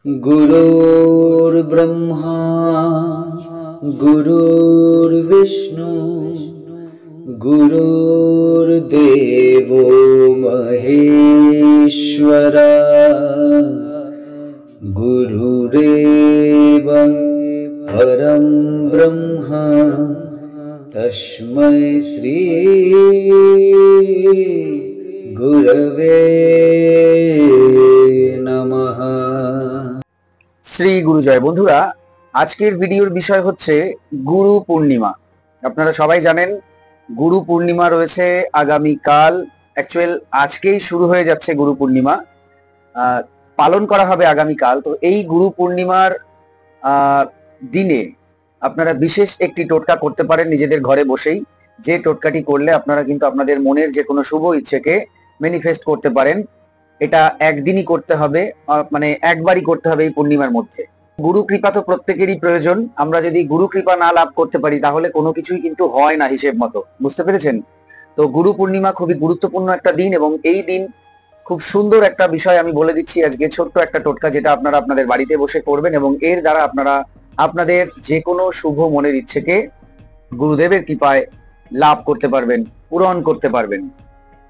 गुरुर्ब्रह्मा गुरुर्विष्णु गुरुर्देवो महेश्वरा गुरुरेव परं ब्रह्म तस्मै श्री गुरवे नमः। শ্রী গুরু জয়। বন্ধুরা, আজকের ভিডিওর বিষয় হচ্ছে গুরু পূর্ণিমা। আপনারা সবাই জানেন গুরু পূর্ণিমা রয়েছে আগামী কাল। অ্যাকচুয়াল আজকেই শুরু হয়ে যাচ্ছে গুরু পূর্ণিমা, পালন করা হবে আগামী কাল। তো এই গুরু পূর্ণিমার দিনে আপনারা বিশেষ একটি টোটকা করতে পারেন নিজেদের ঘরে বসেই, যে টোটকাটি করলে আপনারা কিন্তু আপনাদের মনের যে কোনো শুভ ইচ্ছেকে ম্যানিফেস্ট করতে পারেন। এটা একদিনই করতে হবে, মানে একবারই করতে হবে এই পূর্ণিমার মধ্যে। গুরু কৃপা তো প্রত্যেকেরই প্রয়োজন। আমরা যদি গুরু কৃপা না লাভ করতে পারি তাহলে কোনো কিছুই কিন্তু হয় না হিসেব মতো, বুঝতে পেরেছেন? তো গুরু পূর্ণিমা খুবই গুরুত্বপূর্ণ একটা দিন, এবং এই দিন খুব সুন্দর একটা বিষয় আমি বলে দিচ্ছি আজকে, ছোট্ট একটা টোটকা যেটা আপনারা আপনাদের বাড়িতে বসে করবেন, এবং এর দ্বারা আপনারা আপনাদের যে কোনো শুভ মনের ইচ্ছেকে গুরুদেবের কৃপায় লাভ করতে পারবেন, পূরণ করতে পারবেন।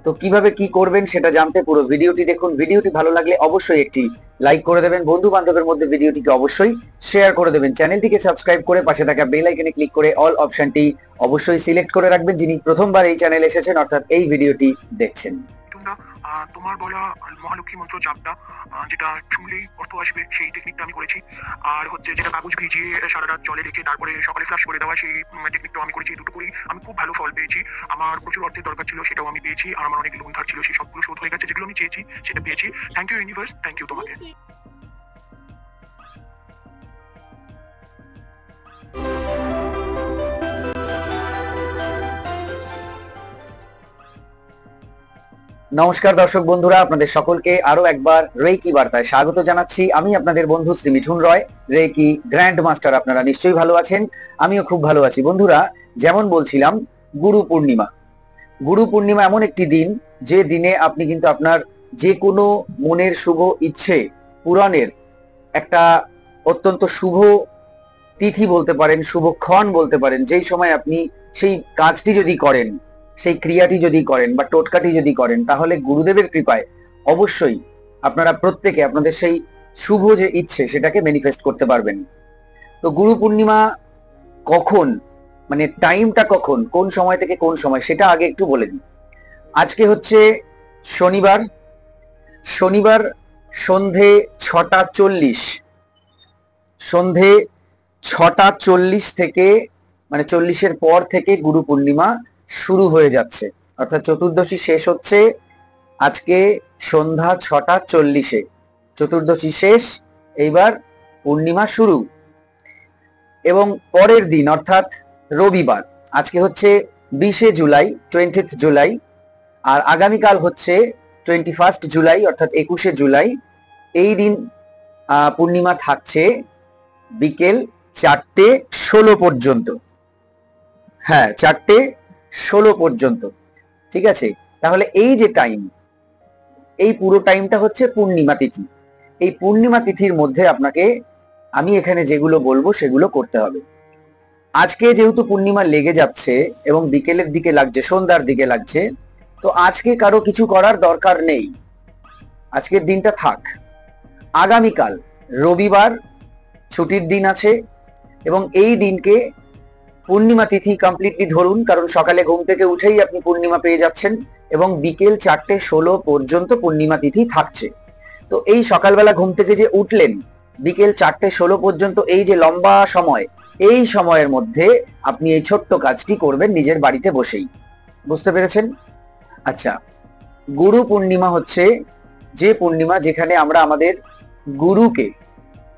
তো কিভাবে কি করবেন সেটা জানতে পুরো ভিডিওটি দেখুন। ভিডিওটি ভালো লাগলে অবশ্যই একটি লাইক করে দেবেন, বন্ধু বান্ধবের মধ্যে ভিডিওটিকে অবশ্যই শেয়ার করে দেবেন, চ্যানেলটিকে সাবস্ক্রাইব করে পাশে থাকা বেল আইকনে ক্লিক করে অল অপশনটি অবশ্যই সিলেক্ট করে রাখবেন যিনি প্রথমবার এই চ্যানেলে এসেছেন অর্থাৎ এই ভিডিওটি দেখছেন। তোমার বলা মহালক্ষ্মী মন্ত্র জাপটা, যেটা শুনলেই অর্থ আসবে, সেই টেকনিকটা আমি করেছি। আর হচ্ছে যেটা কাগজ ভিজিয়ে সারা রাত জলে রেখে তারপরে সকালে ফ্লাশ করে দেওয়া, সেই টেকনিকটাও আমি করেছি। দুটো করেই আমি খুব ভালো ফল পেয়েছি। আমার প্রচুর অর্থের দরকার ছিল, সেটাও আমি পেয়েছি। আর আমার অনেক লোন ধার ছিল, সেই সবগুলো শোধ হয়ে গেছে। যেগুলো আমি চেয়েছি সেটা পেয়েছি। Thank you universe, thank you তোমাকে। নমস্কার দর্শক বন্ধুরা, আপনাদের সকলকে আরো একবার রেকি বার্তায় স্বাগত জানাচ্ছি। আমি আপনাদের বন্ধু শ্রী মিঠুন রয়, রেকি গ্র্যান্ড মাস্টার। আপনারা নিশ্চয়ই ভালো আছেন, আমিও খুব ভালো আছি। বন্ধুরা, যেমন বলছিলাম, গুরু পূর্ণিমা। গুরু পূর্ণিমা এমন একটি দিন যে দিনে আপনি কিন্তু আপনার যে কোনো মনের শুভ ইচ্ছে পূরণের একটা অত্যন্ত শুভ তিথি বলতে পারেন, শুভক্ষণ বলতে পারেন। যেই সময় আপনি সেই কাজটি যদি করেন, সেই ক্রিয়াটি যদি করেন বা টোটকাটি যদি করেন, তাহলে গুরুদেবের কৃপায় অবশ্যই আপনারা প্রত্যেকে আপনাদের সেই শুভ যে ইচ্ছে সেটাকে ম্যানিফেস্ট করতে পারবেন। তো গুরু পূর্ণিমা কখন, মানে টাইমটা কখন, কোন সময় থেকে কোন সময়, সেটা আগে একটু বলে দিই। আজকে হচ্ছে শনিবার। শনিবার সন্ধে 6:40, সন্ধে 6:40 থেকে, মানে 40-এর পর থেকে গুরু পূর্ণিমা শুরু হয়ে যাচ্ছে। অর্থাৎ চতুর্দশী শেষ হচ্ছে আজকে সন্ধ্যা 6:40-এ। চতুর্দশী শেষ, এইবার পূর্ণিমা শুরু। এবং পরের দিন অর্থাৎ রবিবার, আজকে হচ্ছে 20 জুলাই, 20 জুলাই, আর আগামীকাল হচ্ছে 21 জুলাই অর্থাৎ 21 জুলাই। এই দিন পূর্ণিমা থাকছে বিকেল 4:16 পর্যন্ত। হ্যাঁ, 4:16 পর্যন্ত, ঠিক আছে? তাহলে এই যে টাইম, এই পুরো টাইমটা হচ্ছে পূর্ণিমা তিথি। এই পূর্ণিমা তিথির মধ্যে আপনাকে আমি এখানে যেগুলো বলবো সেগুলো করতে হবে। আজকে যেহেতু পূর্ণিমা লেগে যাচ্ছে এবং বিকেলের দিকে লাগছে, সন্ধ্যার দিকে লাগছে, তো আজকে কারো কিছু করার দরকার নেই, আজকের দিনটা থাক। আগামীকাল রবিবার ছুটির দিন আছে, এবং এই দিনকে পূর্ণিমা তিথি কমপ্লিটলি ধরুন, কারণ সকালে ঘুম থেকে উঠেই আপনি পূর্ণিমা পেয়ে যাচ্ছেন, এবং বিকেল 4:16 পর্যন্ত পূর্ণিমা তিথি থাকছে। তো এই সকালবেলা ঘুম থেকে যে উঠলেন, বিকেল 4:16 পর্যন্ত এই যে লম্বা সময়, এই সময়ের মধ্যে আপনি এই ছোট্ট কাজটি করবেন নিজের বাড়িতে বসেই। বুঝতে পেরেছেন? আচ্ছা, গুরু পূর্ণিমা হচ্ছে যে পূর্ণিমা যেখানে আমরা আমাদের গুরুকে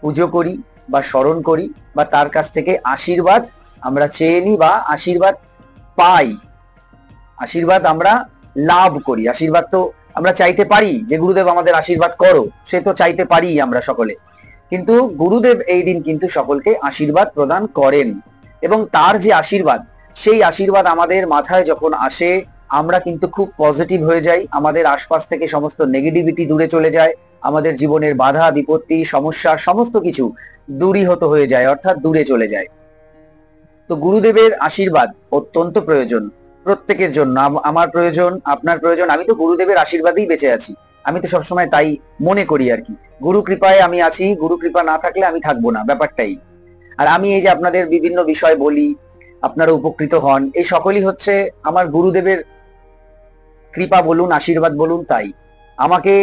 পুজো করি বা স্মরণ করি, বা তার কাছ থেকে আশীর্বাদ আমরা চেয়ে নিই বা আশীর্বাদ পাই, আশীর্বাদ আমরা লাভ করি। আশীর্বাদ তো আমরা চাইতে পারি যে গুরুদেব আমাদের আশীর্বাদ করো, সে তো চাইতে পারি আমরা সকলে, কিন্তু গুরুদেব এই দিন কিন্তু সকলকে আশীর্বাদ প্রদান করেন, এবং তার যে আশীর্বাদ, সেই আশীর্বাদ আমাদের মাথায় যখন আসে আমরা কিন্তু খুব পজিটিভ হয়ে যাই, আমাদের আশপাশ থেকে সমস্ত নেগেটিভিটি দূরে চলে যায়, আমাদের জীবনের বাধা বিপত্তি সমস্যা সমস্ত কিছু দূরীভূত হয়ে যায়, অর্থাৎ দূরে চলে যায়। তো গুরুদেবের আশীর্বাদ অত্যন্ত প্রয়োজন প্রত্যেকের জন্য। আমার প্রয়োজন, আপনার প্রয়োজন। আমি তো গুরুদেবের আশীর্বাদেই বেঁচে আছি, আমি তো সবসময় তাই মনে করি আর কি। গুরু কৃপায় আমি আছি, গুরু কৃপা না থাকলে আমি থাকবো না, ব্যাপারটাই। আর আমি এই যে আপনাদের বিভিন্ন বিষয় বলি, আপনারা উপকৃত হন, এই সকলই হচ্ছে আমার গুরুদেবের কৃপা বলুন, আশীর্বাদ বলুন। তাই আমাকে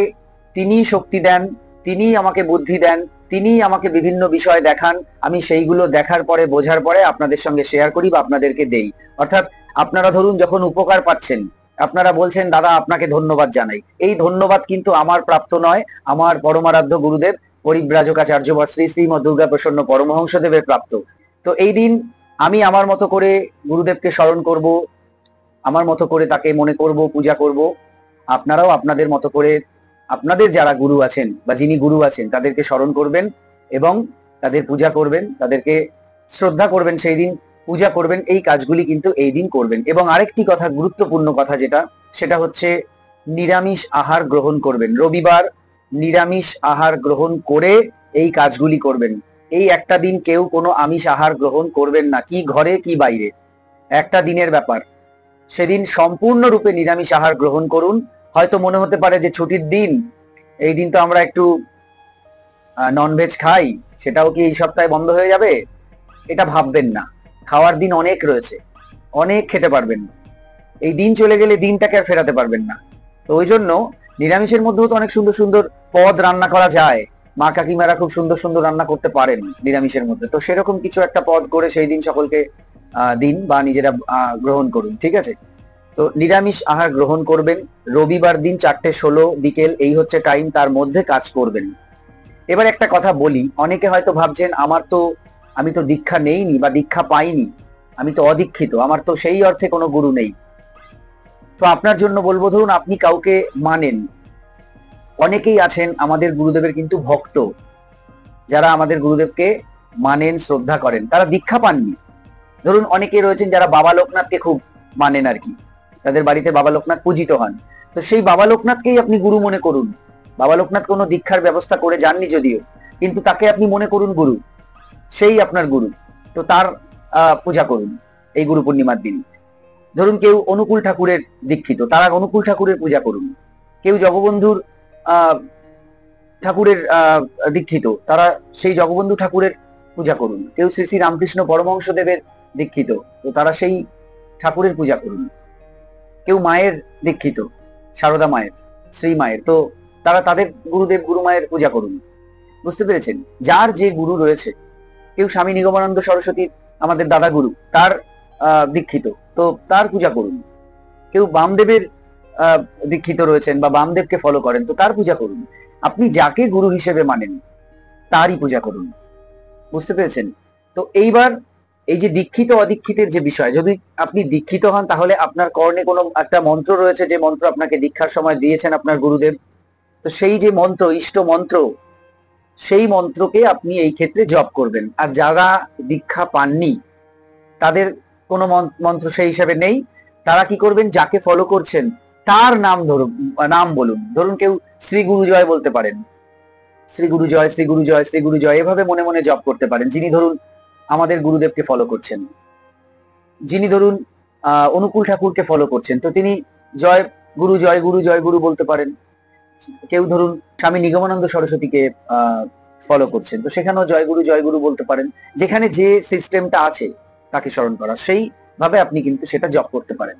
তিনি শক্তি দেন, তিনি আমাকে বুদ্ধি দেন, তিনি আমাকে বিভিন্ন বিষয় দেখান, আমি সেইগুলো দেখার পরে বোঝার পরে আপনাদের সঙ্গে শেয়ার করি বা আপনাদেরকে দেই। অর্থাৎ আপনারা ধরুন যখন উপকার পাচ্ছেন, আপনারা বলছেন দাদা আপনাকে ধন্যবাদ জানাই, এই ধন্যবাদ কিন্তু আমার প্রাপ্ত নয়, আমার পরমারাধ্য গুরুদেব পরিব্রাজকাচার্য বা শ্রী শ্রীমৎ দুর্গা প্রসন্ন পরমহংসদেবের প্রাপ্ত। তো এই দিন আমি আমার মতো করে গুরুদেবকে স্মরণ করব, আমার মতো করে তাকে মনে করব, পূজা করব। আপনারাও আপনাদের মতো করে আপনাদের যারা গুরু আছেন বা যিনি গুরু আছেন তাদেরকে স্মরণ করবেন এবং তাদের পূজা করবেন, তাদেরকে শ্রদ্ধা করবেন, সেই দিন পূজা করবেন। এই কাজগুলি কিন্তু এই দিন করবেন। এবং আরেকটি কথা, গুরুত্বপূর্ণ কথা যেটা, সেটা হচ্ছে নিরামিষ আহার গ্রহণ করবেন। রবিবার নিরামিষ আহার গ্রহণ করে এই কাজগুলি করবেন। এই একটা দিন কেউ কোনো আমিষ আহার গ্রহণ করবেন না, কি ঘরে কি বাইরে, একটা দিনের ব্যাপার। সেদিন সম্পূর্ণরূপে নিরামিষ আহার গ্রহণ করুন। হয়তো মনে হতে পারে যে ছুটির দিন, এই দিন তো আমরা একটু ননভেজ খাই, সেটাও কি এই সপ্তাহে বন্ধ হয়ে যাবে? এটা ভাববেন না, খাওয়ার দিন অনেক রয়েছে, অনেক খেতে পারবেন। এই দিন চলে গেলে দিনটাকে আর ফেরাতে পারবেন না। তো ওই জন্য নিরামিষের মধ্যেও তো অনেক সুন্দর সুন্দর পদ রান্না করা যায়, মা কাকিমারা খুব সুন্দর সুন্দর রান্না করতে পারেন নিরামিষের মধ্যে। তো সেরকম কিছু একটা পদ করে সেই দিন সকলকে দিন বা নিজেরা গ্রহণ করুন, ঠিক আছে? তো নিরামিষ আহার গ্রহণ করবেন। রবিবার দিন 4:16 বিকেল, এই হচ্ছে টাইম, তার মধ্যে কাজ করবেন। এবার একটা কথা বলি, অনেকে হয়তো ভাবছেন আমি তো দীক্ষা নেইনি বা দীক্ষা পাইনি, আমি তো অদীক্ষিত, আমার তো সেই অর্থে কোনো গুরু নেই। তো আপনার জন্য বলবো, ধরুন আপনি কাউকে মানেন, অনেকেই আছেন আমাদের গুরুদেবের কিন্তু ভক্ত, যারা আমাদের গুরুদেবকে মানেন, শ্রদ্ধা করেন, তারা দীক্ষা পাননি। ধরুন অনেকে রয়েছেন যারা বাবা লোকনাথকে খুব মানেন আর কি, তাদের বাড়িতে বাবা লোকনাথ পূজিত হন। তো সেই বাবা লোকনাথকেই আপনি গুরু মনে করুন। বাবা লোকনাথ কোনো দীক্ষার ব্যবস্থা করে যাননি যদিও, কিন্তু তাকে আপনি মনে করুন গুরু, সেই আপনার গুরু। তো তার পূজা করুন এই গুরু পূর্ণিমার দিন। ধরুন কেউ অনুকূল ঠাকুরের দীক্ষিত, তারা অনুকূল ঠাকুরের পূজা করুন। কেউ জগবন্ধুর ঠাকুরের দীক্ষিত, তারা সেই জগবন্ধু ঠাকুরের পূজা করুন। কেউ শ্রী শ্রী রামকৃষ্ণ পরমহংসদেবের দীক্ষিত, তো তারা সেই ঠাকুরের পূজা করুন। কেউ মায়ের দীক্ষিত, সারদা মায়ের, শ্রী মায়ের, তো তারা তাদের গুরুদেব গুরু মায়ের পূজা করুন। বুঝতে পেরেছেন? যার যে গুরু রয়েছে, কেউ স্বামী নিগমানন্দ সরস্বতীর আমাদের দাদা গুরু, তার দীক্ষিত, তো তার পূজা করুন। কেউ বামদেবের দীক্ষিত রয়েছেন বা বামদেবকে ফলো করেন, তো তার পূজা করুন। আপনি যাকে গুরু হিসেবে মানেন তারই পূজা করুন। বুঝতে পেরেছেন? তো এইবার এই যে দীক্ষিত অদীক্ষিতের যে বিষয়, যদি আপনি দীক্ষিত হন তাহলে আপনার কর্ণে কোনো একটা মন্ত্র রয়েছে, যে মন্ত্র আপনাকে দীক্ষার সময় দিয়েছেন আপনার গুরুদেব। তো সেই যে মন্ত্র, ইষ্ট মন্ত্র, সেই মন্ত্রকে আপনি এই ক্ষেত্রে জপ করবেন। আর যারা দীক্ষা পাননি তাদের কোনো মন্ত্র সেই হিসাবে নেই, তারা কি করবেন, যাকে ফলো করছেন তার নাম বলুন। ধরুন কেউ শ্রী গুরু জয় বলতে পারেন, শ্রী গুরু জয়, শ্রী গুরু জয়, শ্রী গুরু জয়, এভাবে মনে মনে জপ করতে পারেন। যিনি ধরুন আমাদের গুরুদেবকে ফলো করছেন, যিনি ধরুন অনুকূল ঠাকুরকে ফলো করছেন, তো তিনি জয় গুরু, জয় গুরু, জয় গুরু বলতে পারেন। কেউ ধরুন স্বামী নিগমানন্দ সরস্বতীকে ফলো করছেন, তো সেখানেও জয় গুরু বলতে পারেন। যেখানে যে সিস্টেমটা আছে তাকে স্মরণ করা, সেইভাবে আপনি কিন্তু সেটা জপ করতে পারেন।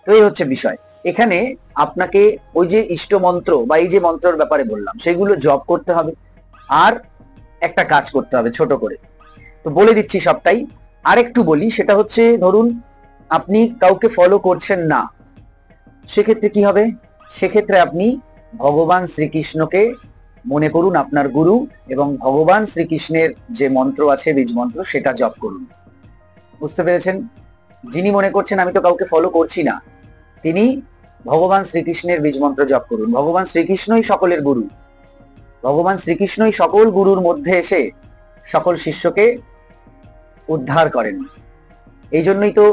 তো এই হচ্ছে বিষয়। এখানে আপনাকে ওই যে ইষ্ট মন্ত্র বা এই যে মন্ত্রের ব্যাপারে বললাম, সেগুলো জপ করতে হবে। আর একটা কাজ করতে হবে ছোট করে, তো বলে দিচ্ছি সবটাই। আরেকটু বলি, সেটা হচ্ছে ধরুন আপনি কাউকে ফলো করছেন না, সেক্ষেত্রে কি হবে? সেক্ষেত্রে আপনি ভগবান শ্রীকৃষ্ণকে মনে করুন আপনার গুরু, এবং ভগবান শ্রীকৃষ্ণের যে মন্ত্র আছে, বীজ মন্ত্র, সেটা জপ করুন। বুঝতে পেরেছেন? যিনি মনে করছেন আমি তো কাউকে ফলো করছি না, তিনি ভগবান শ্রীকৃষ্ণের বীজ মন্ত্র জপ করুন। ভগবান শ্রীকৃষ্ণই সকলের গুরু, ভগবান শ্রীকৃষ্ণই সকল গুরুর মধ্যে এসে সকল শিষ্যকে উদ্ধার করেন। এই জন্যই তো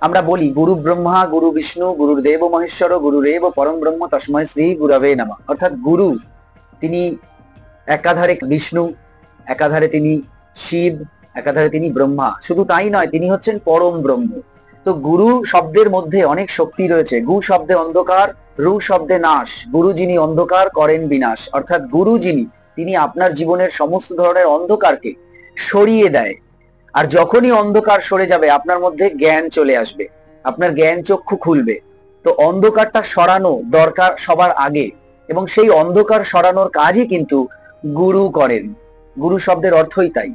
আমরা বলি গুরু ব্রহ্মা গুরু বিষ্ণু গুরুর দেব মহেশ্বর গুরুরেব পরম ব্রহ্ম তস্মৈ শ্রী গুরবে নমঃ। অর্থাৎ গুরু তিনি একাধারে বিষ্ণু, একাধারে তিনি শিব, একাধারে তিনি ব্রহ্মা। শুধু তাই নয়, তিনি হচ্ছেন পরম ব্রহ্ম। তো গুরু শব্দের মধ্যে অনেক শক্তি রয়েছে। গু শব্দে অন্ধকার, রু শব্দে নাশ। গুরু যিনি অন্ধকার করেন বিনাশ, অর্থাৎ গুরু যিনি, তিনি আপনার জীবনের সমস্ত ধরনের অন্ধকারকে সরিয়ে দেয়। আর যখনই অন্ধকার সরে যাবে আপনার মধ্যে জ্ঞান চলে আসবে, আপনার জ্ঞান চক্ষু খুলবে। তো অন্ধকারটা সরানো দরকার সবার আগে, এবং সেই অন্ধকার সরানোর কাজই কিন্তু গুরু করেন। গুরু শব্দের অর্থই তাই।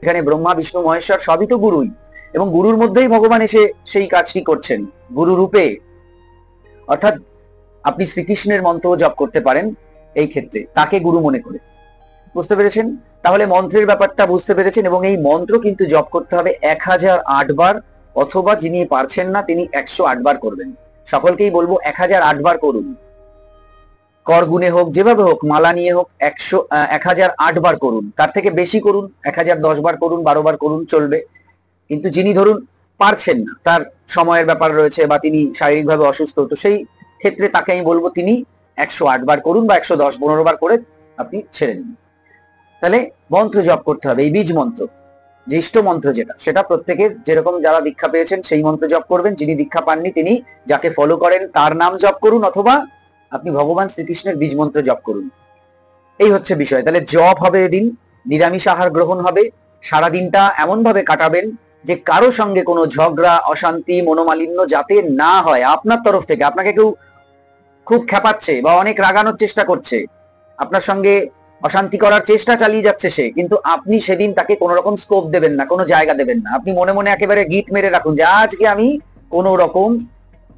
এখানে ব্রহ্মা বিষ্ণু মহেশ্বর সবই তো গুরুই, এবং গুরুর মধ্যেই ভগবান এসে সেই কাজটি করছেন গুরু রূপে। অর্থাৎ আপনি শ্রীকৃষ্ণের মন্ত্র জপ করতে পারেন এই ক্ষেত্রে, তাকে গুরু মনে করে। বুঝতে পেরেছেন? তাহলে মন্ত্রের ব্যাপারটা বুঝতে পেরেছেন। এবং এই মন্ত্র কিন্তু জপ করতে হবে 1008 বার, অথবা যিনি পারছেন না তিনি 108 বার করবেন। সকলকেই বলবো 1008 বার করুন। কর গুণে হোক, যেভাবে হোক, মালা নিয়ে হোক, 1008 বার করুন। তার থেকে বেশি করুন, 1010 বার করুন, 12 বার করুন, চলবে। কিন্তু যিনি ধরুন পারছেন না, তার সময়ের ব্যাপার রয়েছে, বা তিনি শারীরিকভাবে অসুস্থ, তো সেই ক্ষেত্রে তাকে আমি বলবো তিনি 108 বার করুন, বা 110, 15 বার করে আপনি ছেড়ে দিন। তাহলে মন্ত্র জপ করতে হবে। এই বীজ মন্ত্র, যে ইষ্ট মন্ত্র যেটা, সেটা প্রত্যেকের, যেরকম যারা দীক্ষা পেয়েছেন সেই মন্ত্র জপ করবেন। যিনি দীক্ষা পাননি তিনি যাকে ফলো করেন তার নাম জপ করুন, অথবা আপনি ভগবান শ্রীকৃষ্ণের বীজ মন্ত্র জপ করুন। এই হচ্ছে বিষয়। তাহলে জপ হবে এদিন, নিরামিষ আহার গ্রহণ হবে। সারা দিনটা এমন ভাবে কাটাবেন যে কারো সঙ্গে কোনো ঝগড়া, অশান্তি, মনোমালিন্য যাতে না হয় আপনার তরফ থেকে। আপনাকে কেউ খুব খেপাচ্ছে বা অনেক রাগানোর চেষ্টা করছে, আপনার সঙ্গে অশান্তি করার চেষ্টা চালিয়ে যাচ্ছে সে, কিন্তু আপনি সেদিন তাকে কোনো রকম স্কোপ দেবেন না, কোনো জায়গা দেবেন না। আপনি মনে মনে একেবারে গিট মেরে রাখুন যে আজকে আমি কোনো রকম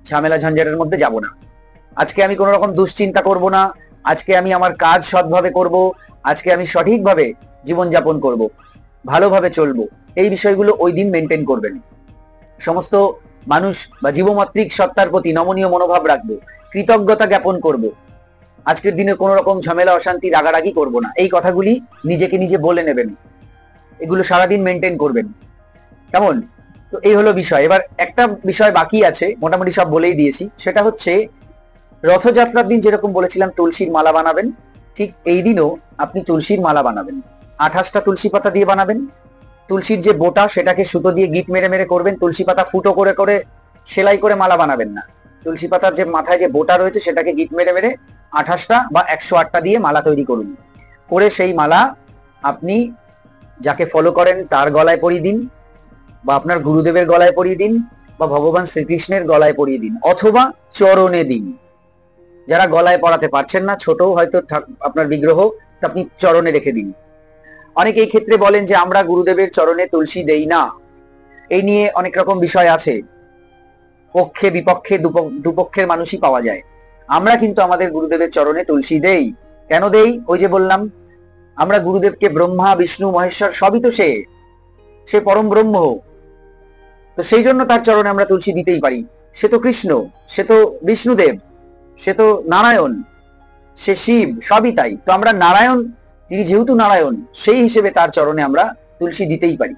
ঝামেলা ঝঞ্ঝাটের মধ্যে যাব না, আজকে আমি কোনো রকম দুশ্চিন্তা করব না, আজকে আমি আমার কাজ সৎভাবে করব, আজকে আমি সঠিকভাবে জীবনযাপন করব, ভালোভাবে চলবো। এই বিষয়গুলো ওই দিন মেনটেন করবেন। সমস্ত মানুষ বা জীবমাত্রিক সত্তার প্রতি নমনীয় মনোভাব রাখবো, কৃতজ্ঞতা জ্ঞাপন করব। আজকের দিনে কোনো রকম ঝামেলা, অশান্তি, রাগারাগি করব না। এই কথাগুলি নিজেকে নিজে বলে নেবেন, এগুলো সারাদিন মেনটেন করবেন। কেমন? তো এই হলো বিষয়। এবার একটা বিষয় বাকি আছে, মোটামুটি সব বলেই দিয়েছি। সেটা হচ্ছে রথযাত্রার দিন যেরকম বলেছিলাম তুলসীর মালা বানাবেন, ঠিক এই দিনও আপনি তুলসীর মালা বানাবেন। 28টা তুলসী পাতা দিয়ে বানাবেন। তুলসীর যে বোটা সেটাকে সুতো দিয়ে গিট মেরে মেরে করবেন। তুলসী পাতা ফুটো করে করে সেলাই করে মালা বানাবেন না। তুলসী পাতার যে মাথায় যে বোটা রয়েছে সেটাকে গিট মেরে মেরে 28টা বা 108টা দিয়ে মালা তৈরি করুন। করে সেই মালা আপনি যাকে ফলো করেন তার গলায় পরিয়ে দিন, বা আপনার গুরুদেবের গলায় পরিয়ে দিন, বা ভগবান শ্রীকৃষ্ণের গলায় পরিয়ে দিন, অথবা চরণে দিন। যারা গলায় পরাতে পারছেন না, ছোট হয়তো আপনার বিগ্রহ, আপনি চরণে রেখে দিন। অনেকে এই ক্ষেত্রে বলেন যে আমরা গুরুদেবের চরণে তুলসী দেই না। এই নিয়ে অনেক রকম বিষয় আছে, পক্ষে বিপক্ষে দুপক্ষের মানুষই পাওয়া যায়। আমরা কিন্তু আমাদের গুরুদেবের চরণে তুলসী দেই। কেন দেই? ওই যে বললাম, আমরা গুরুদেবকে ব্রহ্মা বিষ্ণু মহেশ্বর সবই তো সে পরম ব্রহ্ম, তো সেই জন্য তার চরণে আমরা তুলসী দিতেই পারি। সে তো কৃষ্ণ, সে তো বিষ্ণুদেব, সে তো নারায়ণ, সে শিব, সবই তাই। তো আমরা নারায়ণ, তিনি যেহেতু নারায়ণ, সেই হিসেবে তার চরণে আমরা তুলসী দিতেই পারি।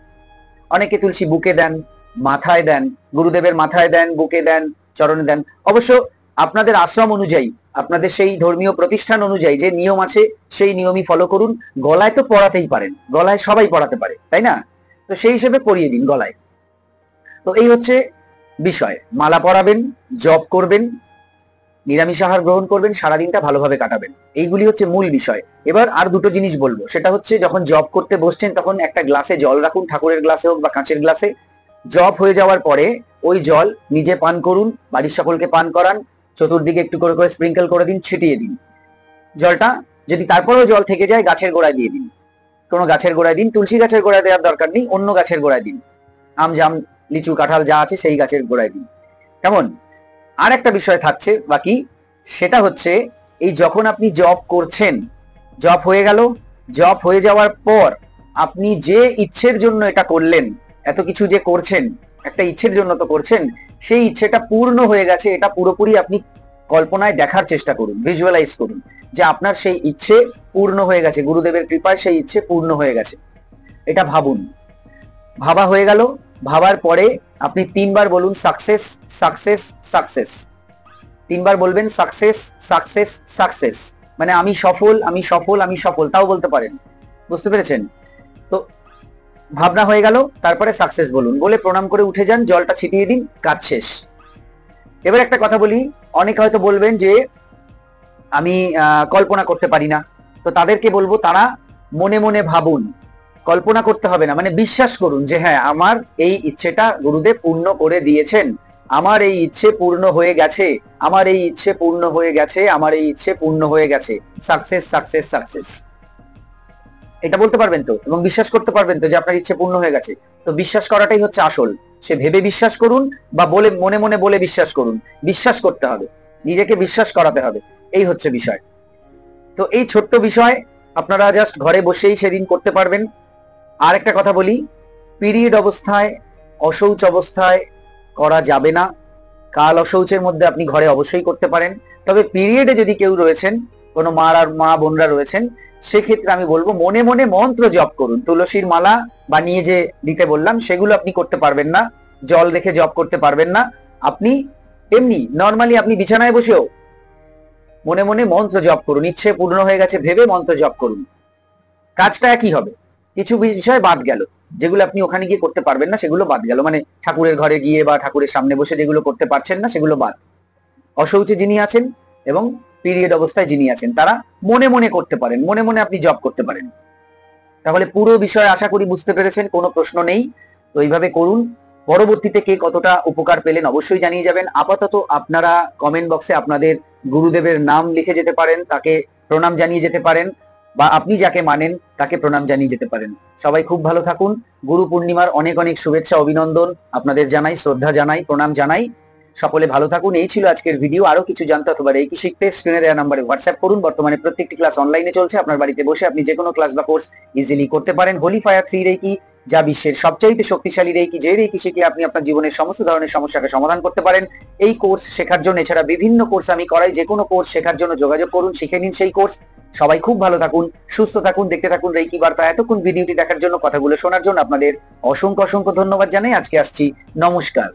অনেকে তুলসী বুকে দেন, মাথায় দেন, গুরুদেবের মাথায় দেন, বুকে দেন, চরণে দেন। অবশ্য আপনাদের আশ্রম অনুযায়ী, আপনাদের সেই ধর্মীয় প্রতিষ্ঠান অনুযায়ী যে নিয়ম আছে সেই নিয়মই ফলো করুন। গলায় তো পরাতেই পারেন, গলায় সবাই পরাতে পারে, তাই না? তো সেই হিসেবে পরিয়ে দিন গলায়। তো এই হচ্ছে বিষয়। মালা পরাবেন, জপ করবেন, নিরামিষ আহার গ্রহণ করবেন, সারাদিনটা ভালোভাবে কাটাবেন। এইগুলি হচ্ছে মূল বিষয়। এবার আর দুটো জিনিস বলবো, সেটা হচ্ছে যখন জপ করতে বসছেন তখন একটা গ্লাসে জল রাখুন, ঠাকুরের গ্লাসে হোক বা কাঁচের গ্লাসে। জপ হয়ে যাওয়ার পরে ওই জল নিজে পান করুন, বাড়ির সকলকে পান করান, চতুর্দিকে একটু করে করে স্প্রিঙ্কেল করে দিন, ছিটিয়ে দিন জলটা। যদি তারপরেও জল থেকে যায় গাছের গোড়ায় দিয়ে দিন, কোনো গাছের গোড়ায় দিন। তুলসী গাছের গোড়ায় দেওয়ার দরকার নেই, অন্য গাছের গোড়ায় দিন, আম জাম লিচু কাঁঠাল যা আছে সেই গাছের গোড়ায় দিন। কেমন? আর একটা বিষয় থাকছে বাকি, সেটা হচ্ছে এই যখন আপনি জপ করছেন, জপ হয়ে গেল, জপ হয়ে যাওয়ার পর আপনি যে ইচ্ছের জন্য এটা করলেন, এত কিছু যে করছেন একটা ইচ্ছের জন্য তো করছেন, সেই ইচ্ছেটা পূর্ণ হয়ে গেছে, এটা পুরোপুরি আপনি কল্পনায় দেখার চেষ্টা করুন, ভিজুয়ালাইজ করুন যে আপনার সেই ইচ্ছে পূর্ণ হয়ে গেছে, গুরুদেবের কৃপায় সেই ইচ্ছে পূর্ণ হয়ে গেছে। এটা ভাবুন। ভাবা হয়ে গেল, ভাবার পরে আপনি 3 বার বলুন সাকসেস সাকসেস সাকসেস। 3 বার বলবেন সাকসেস সাকসেস সাকসেস। মানে আমি সফল, আমি সফল, আমি সফল, তাও বলতে পারেন। বুঝতে পেরেছেন? তো ভাবনা হয়ে গেল, তারপরে সাকসেস বলুন, বলে প্রণাম করে উঠে যান, জলটা ছিটিয়ে দিন, কাজ শেষ। এবার একটা কথা বলি, অনেকে হয়তো বলবেন যে আমি কল্পনা করতে পারি না, তো তাদেরকে বলবো তারা মনে মনে ভাবুন, কল্পনা করতে হবে না, মানে বিশ্বাস করুন যে হ্যাঁ আমার এই ইচ্ছেটা গুরুদেব পূর্ণ করে দিয়েছেন, আমার এই ইচ্ছে পূর্ণ হয়ে গেছে, আমার এই ইচ্ছে পূর্ণ হয়ে গেছে, আমার এই ইচ্ছে পূর্ণ হয়ে গেছে, সাকসেস সাকসেস সাকসেস। এটা বলতে পারবেন তো, এবং বিশ্বাস করতে পারবেন তো যে আপনার ইচ্ছে পূর্ণ হয়ে গেছে? তো বিশ্বাস করাটাই হচ্ছে আসল। সে ভেবে বিশ্বাস করুন বা বলে মনে মনে বলে বিশ্বাস করুন, বিশ্বাস করতে হবে, নিজেকে বিশ্বাস করাতে হবে, এই হচ্ছে বিষয়। তো এই ছোট্ট বিষয় আপনারা জাস্ট ঘরে বসেই সেদিন করতে পারবেন। আর একটা কথা বলি, পিরিয়ড অবস্থায়, অশৌচ অবস্থায় করা যাবে না। কাল অশৌচের মধ্যে আপনি ঘরে অবশ্যই করতে পারেন, তবে পিরিয়ডে যদি কেউ রয়েছেন, কোনো মা বোনরা রয়েছেন, সেক্ষেত্রে আমি বলবো মনে মনে মন্ত্র জপ করুন। তুলসীর মালা বানিয়ে যে দিতে বললাম সেগুলো আপনি করতে পারবেন না, জল রেখে জপ করতে পারবেন না। আপনি এমনি নর্মালি আপনি বিছানায় বসেও মনে মনে মন্ত্র জপ করুন, ইচ্ছে পূর্ণ হয়ে গেছে ভেবে মন্ত্র জপ করুন, কাজটা একই হবে। কিছু বিষয় বাদ গেল, যেগুলো আপনি ওখানে গিয়ে করতে পারবেন না সেগুলো বাদ গেল, মানে ঠাকুরের ঘরে গিয়ে বা ঠাকুরের সামনে বসে যেগুলো করতে পারছেন না সেগুলো বাদ। অশৌচে যিনি আছেন এবং পিরিয়ড অবস্থায় যিনি আছেন তারা মনে মনে করতে পারেন, মনে মনে আপনি জব করতে পারেন। তাহলে পুরো বিষয় আশা করি বুঝতে পেরেছেন, কোনো প্রশ্ন নেই। তো এইভাবে করুন। পরবর্তীতে কে কতটা উপকার পেলেন অবশ্যই জানিয়ে যাবেন। আপাতত আপনারা কমেন্ট বক্সে আপনাদের গুরুদেবের নাম লিখে যেতে পারেন, তাকে প্রণাম জানিয়ে যেতে পারেন, বা আপনি যাকে মানেন তাকে প্রণাম জানিয়ে যেতে পারেন। সবাই খুব ভালো থাকুন। গুরু পূর্ণিমার অনেক অনেক শুভেচ্ছা, অভিনন্দন আপনাদের জানাই, শ্রদ্ধা জানাই, প্রণাম জানাই। সকলে ভালো থাকুন। এই ছিল আজকের ভিডিও। আরো কিছু জানতে অথবা রেকি শিখতে স্ক্রিনে দেওয়া নম্বরে হোয়াটসঅ্যাপ করুন। বর্তমানে প্রত্যেকটি ক্লাস অনলাইনে চলছে, আপনার বাড়িতে বসে আপনি যে কোনো ক্লাস বা কোর্স ইজিলি করতে পারেন। হোলি ফায়ার 3 রেকি, যা বিশ্বের সবচাইতে শক্তিশালী রেকি, যে রেকি শিখে আপনি আপনার জীবনের সমস্ত ধরনের সমস্যাকে সমাধান করতে পারেন। এই কোর্স শেখার জন্য, এছাড়া বিভিন্ন কোর্স আমি করাই, যে কোনো কোর্স শেখার জন্য যোগাযোগ করুন, শিখে নিন সেই কোর্স। সবাই খুব ভালো থাকুন, সুস্থ থাকুন, দেখতে থাকুন রেকি বার্তা। এতক্ষণ ভিডিওটি দেখার জন্য, কথাগুলো শোনার জন্য আপনাদের অসংখ্য অসংখ্য ধন্যবাদ জানাই। আজকে আসছি, নমস্কার।